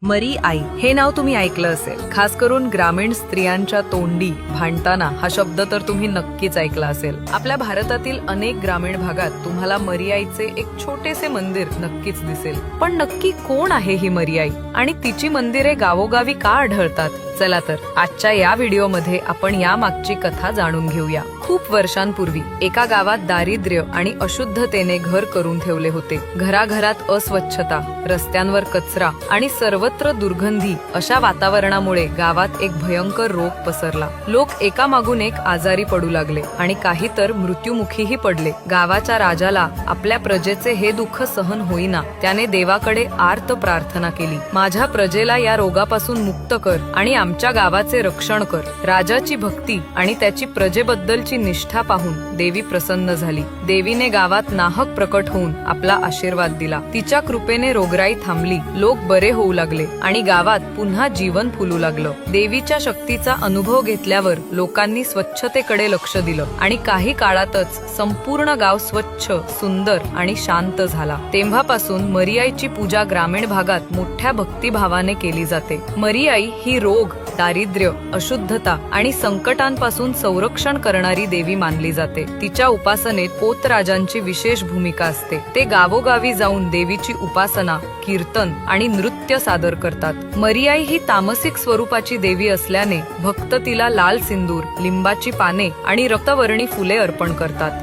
मरी आई हे नाव तुम्ही ऐकलं असेल. खास करून ग्रामीण स्त्रियांच्या तोंडी भांडताना हा शब्द तर तुम्ही नक्कीच ऐकला असेल. आपल्या भारतातील अनेक ग्रामीण भागात तुम्हाला मरी आईचे एक छोटेसे मंदिर नक्कीच दिसेल. पण नक्की कोण आहे ही मरी आई आणि तिची मंदिरे गावोगावी का आढळतात? चला तर आजच्या या व्हिडिओमध्ये आपण या मागची कथा जाणून घेऊया. खूप वर्षांपूर्वी एका गावात दारिद्र्य आणि अशुद्धतेने घर करून ठेवले होते. घराघरात अस्वच्छता, रस्त्यांवर कचरा आणि सर्वत्र दुर्गंधी अशा वातावरणामुळे गावात एक भयंकर रोग पसरला. लोक एकामागून एक आजारी पडू लागले आणि काही तर मृत्युमुखीही पडले. गावाच्या राजाला आपल्या प्रजेचे हे दुःख सहन होईना. त्याने देवाकडे आर्त प्रार्थना केली, माझ्या प्रजेला या रोगापासून मुक्त कर आणि आमच्या गावाचे रक्षण कर. राजाची भक्ती आणि त्याची प्रजेबद्दलची निष्ठा पाहून देवी प्रसन्न झाली. देवीने गावात नाहक प्रकट होऊन आपला आशीर्वाद दिला. तिच्या कृपेने रोगराई थांबली, लोक बरे होऊ लागले आणि गावात पुन्हा जीवन फुलू लागलं. देवीच्या शक्तीचा अनुभव घेतल्यावर लोकांनी स्वच्छतेकडे लक्ष दिलं आणि काही काळातच संपूर्ण गाव स्वच्छ, सुंदर आणि शांत झाला. तेव्हापासून मरी आईची पूजा ग्रामीण भागात मोठ्या भक्तिभावाने केली जाते. मरी आई ही रोग, दारिद्र्य, अशुद्धता आणि संकटांपासून संरक्षण करणारी देवी मानली जाते. तिच्या उपासनेत पोतराजांची विशेष भूमिका असते. ते गावोगावी जाऊन देवीची उपासना, कीर्तन आणि नृत्य सादर करतात. मरी आई ही तामसिक स्वरूपाची देवी असल्याने भक्त तिला लाल सिंदूर, लिंबाची पाने आणि रक्तवर्णी फुले अर्पण करतात.